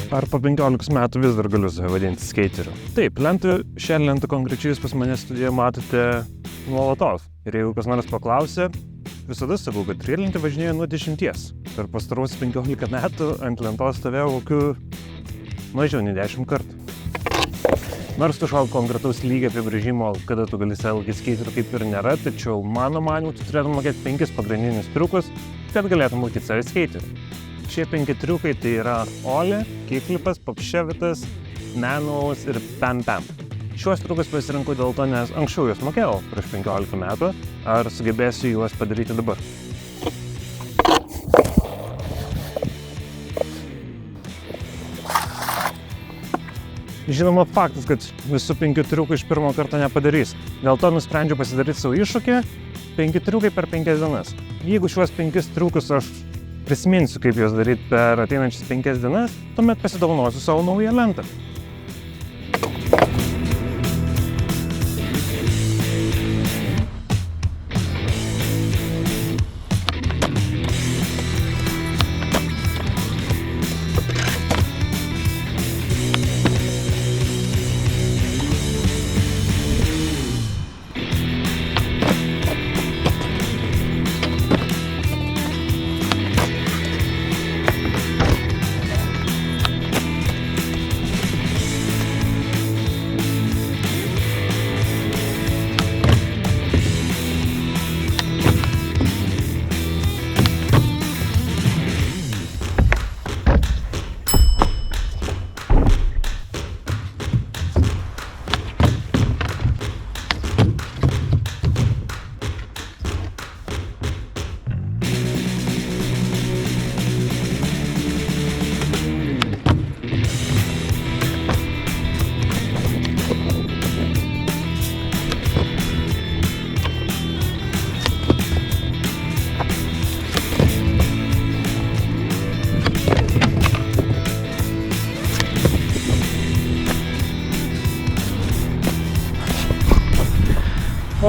Ar po 15 metų vis dar galiu save vadinti skeiteriu? Taip, šią lentą konkrečiai jūs pas mane studijoje matote nuolatos. Ir jeigu kas nors paklausė, visada sakau, kad riedlentė važinėja nuo 10. Per pastarosius 15 metų ant lentos stovėjau kokiu mažiau nei 10 kartų. Nors kažkokio konkretaus lygio apibrėžimo, kada tu gali save laikyti skeiteriu, kaip ir nėra, tačiau mano manymu, tu turėtum mokėti 5 pagrindinius triukus, kad galėtum laikyti save skeiteriu. Šie 5 triukai tai yra olė, kickflipas, popševitas, manualas ir pam-pam. Šiuos triukus pasirinkau dėl to, nes anksčiau juos mokėjau prieš 15 metų, ar sugebėsiu juos padaryti dabar. Žinoma, faktas, kad visų 5 triukų iš pirmo karto nepadarys. Dėl to nusprendžiau pasidaryti savo iššūkį 5 triukai per 5 dienas. Jeigu šiuos 5 triukus aš prisiminsiu, kaip juos daryti per ateinančias 5 dienas, tuomet pasidovanosiu savo naują lentą.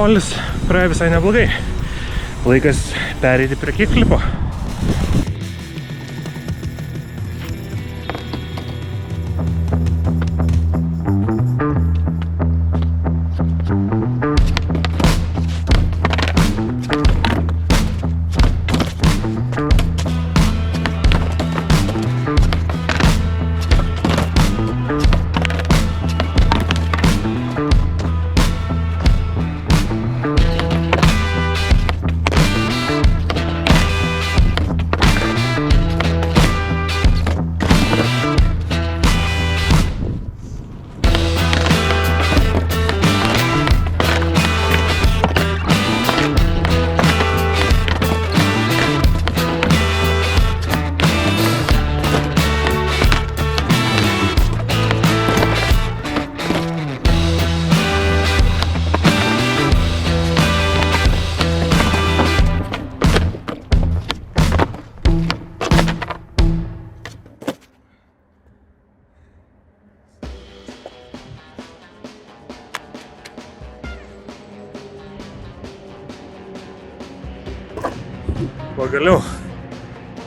Olis praėjo visai neblogai. Laikas pereiti prie kickflipo.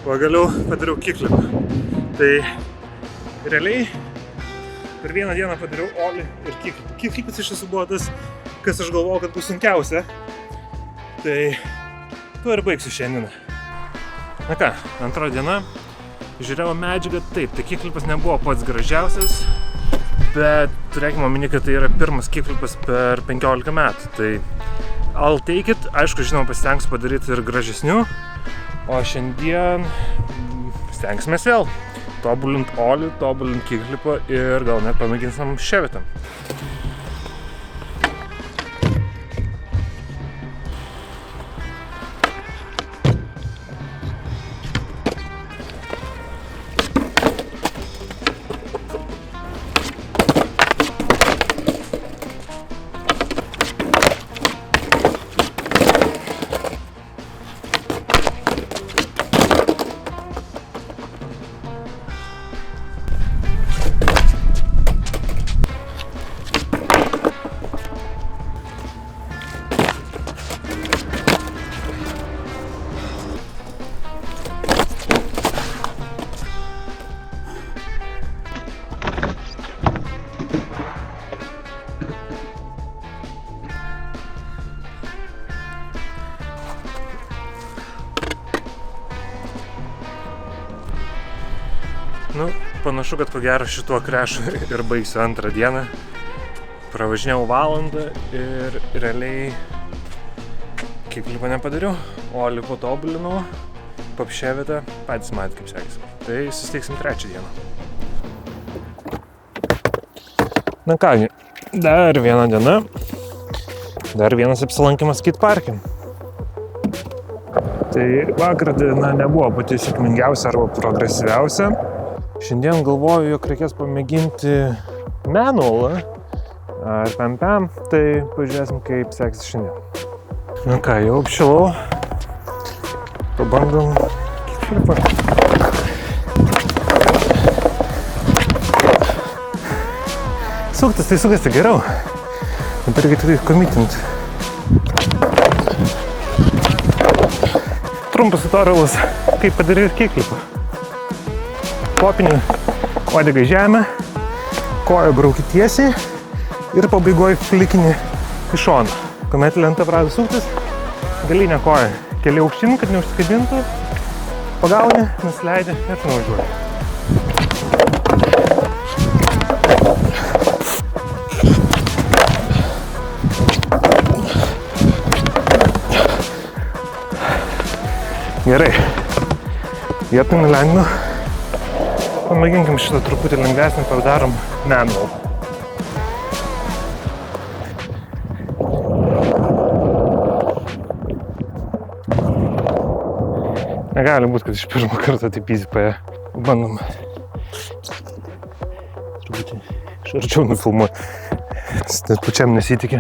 Pagaliau padariau kickflipą. Tai realiai per vieną dieną padariau olį ir kickflipą. Kickflipas iš tiesų buvo tas, kas aš galvojau, kad bus sunkiausia. Tai tuo ir baigsiu šiandieną. Na ką, antra diena. Žiūrėjau medžiagą, taip, tai kickflipas nebuvo pats gražiausias, bet turėkime omeny, kad tai yra pirmas kickflipas per 15 metų. Tai I'll take it. Aišku, žinoma, pasitengsiu padaryti ir gražesnių. O šiandien stengsimės vėl tobulint olį, tobulint kickflipą ir gal net pamėginsim ševitą. Nu, panašu, kad ko gero šituo krešu ir baigsiu antrą dieną. Pravažinėjau valandą ir realiai kieklipo nepadariau, Olį patobulinau, papšėvietę, patys matė kaip sekėsi. Tai susitiksim trečią dieną. Na kągi, dar viena diena, dar vienas apsilankymas skate parke. Tai vakar diena nebuvo pati sėkmingiausia arba progresyviausia. Šiandien galvoju, jog reikės pamėginti manualą ar pam, tai pažiūrėsim, kaip seksis šiandien. Na ką, jau apšilau. Pabandom kickflipą. Suktas, tai sukasi geriau. Dabar reikia tik komitint. Trumpas tutorialas, kaip padaryti kickflipą. Kopini uodegą žemę, koją brauki tiesiai ir pabaigoje flikini į šoną. Kuomet lenta pradeda suktis, galinę koją keli aukštyn, kad neužsikabintų, pagauni, nusileidi ir nuvažiuoji. Gerai, vietoj nulengnu. Pamėginkim šitą truputį lengvesnį, padarom manual. Negali būt, kad iš pirmo karto taip easy paėjo. Bandom truputį iš arčiau nufilmuoti. Net pačiam nesitikė.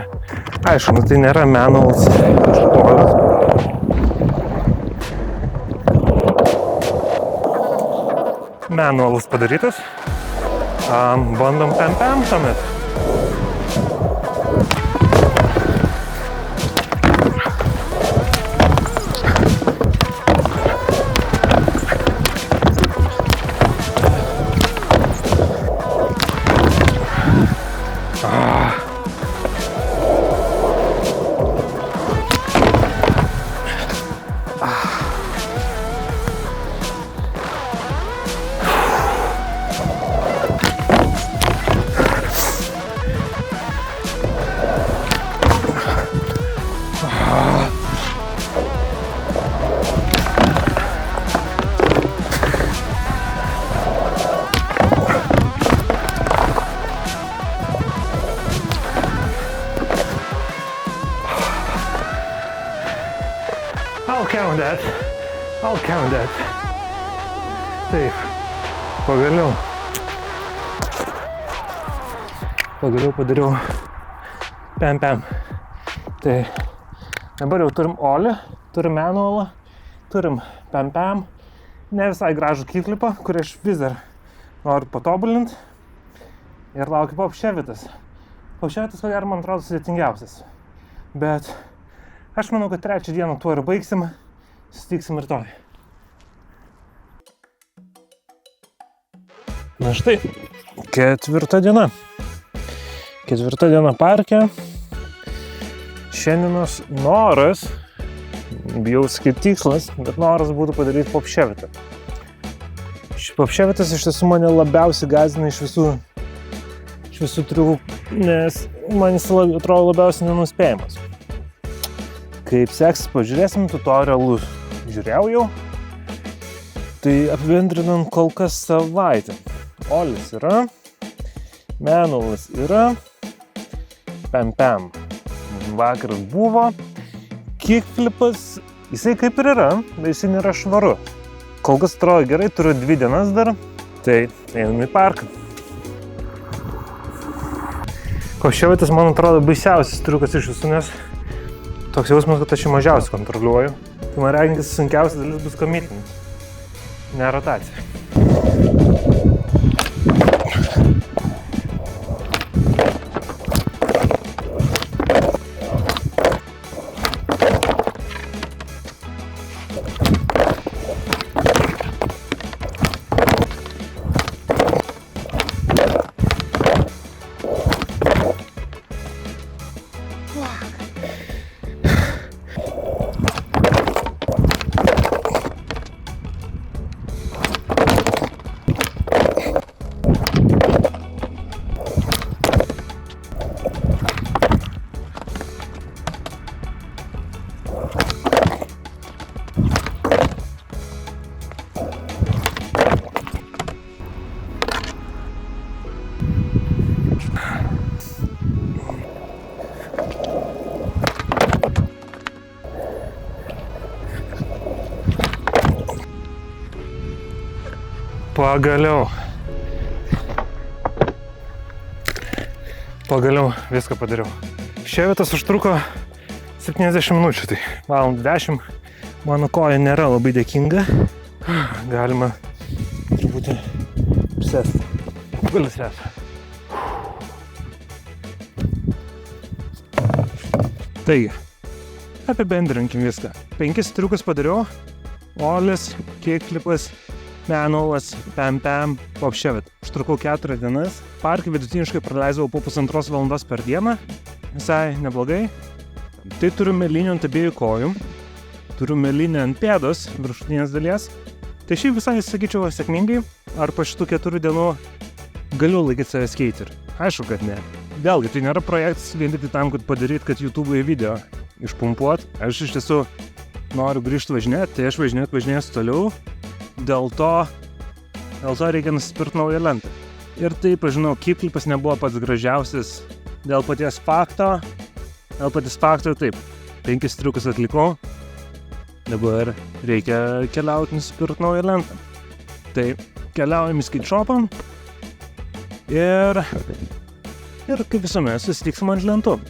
Aišku, tai nėra manualas kažkokios. Manualas padarytas. Bandom pam tuomet. I'll count that. Taip, pagaliau padariau pam. Tai dabar jau turim Olį, turim manualą, turim pam. Ne visai gražų kickflipą, kurį aš vis dar noriu patobulinti. Ir laukiu popšėvietės. Popšėvietės, ko gero, man atrodo, sudėtingiausias. Bet aš manau, kad trečią dieną tuo ir baigsim. Susitiksim rytoj. Na štai, ketvirta diena parke. Šiandienos noras, bijau sakyti tikslas, bet noras būtų padaryti popšėvietę. Popšėvietės iš tiesų mane labiausiai gąsdina iš visų triukų, nes man jis atrodo labiausiai nenuspėjamas. Kaip seksis, pažiūrėsim tutorialus. Žiūrėjau jau. Tai apibendrinant kol kas savaitę. Olis yra, manualas yra, pam. Vakaras buvo, kickflipas, jisai kaip ir yra, bet jisai nėra švaru. Kol kas atrodo gerai, turiu 2 dienas dar, tai einam į parką. Popšėvietės, man atrodo, baisiausias triukas iš visų, nes toks jausmas, kad aš jį mažiausiai kontroliuoju. Tai man reikės sunkiausia dalis bus komitinti, ne rotacija. Pagaliau viską padariau. Ševetas užtruko 70 minučių, tai valandų 10. Mano koja nėra labai dėkinga. Galima truputį apsėsti. Galiu sėsti. Taigi, apibendrinkim viską. 5 triukus padariau. Olis, kickflipas, manualas, pam, popševet. Užtrukau 4 dienas. Parke vidutiniškai praleisdavau po 1,5 valandos per dieną. Visai neblogai. Tai turiu mėlynę ant abiejų kojų. Turiu mėlynę ant pėdos viršutinės dalies. Tai šiaip visai, sakyčiau, sėkmingai. Ar po šitų 4 dienų galiu laikyti save skeiteriu? Aišku, kad ne. Vėlgi, tai nėra projektas vien tik tam, kad padaryt, kad YouTube'ui video išpumpuot. Aš iš tiesų noriu grįžti važinėti, tai aš važinėsiu toliau. Dėl to reikia nusipirkti naują lentą. Ir taip, aš žinau, kickflipas nebuvo pats gražiausias dėl paties fakto. Taip, 5 triukus atlikau. Dabar reikia keliauti nusipirkti naują lentą. Tai keliaujam į skate shopą ir kaip visuomet susitiksim ant lentų.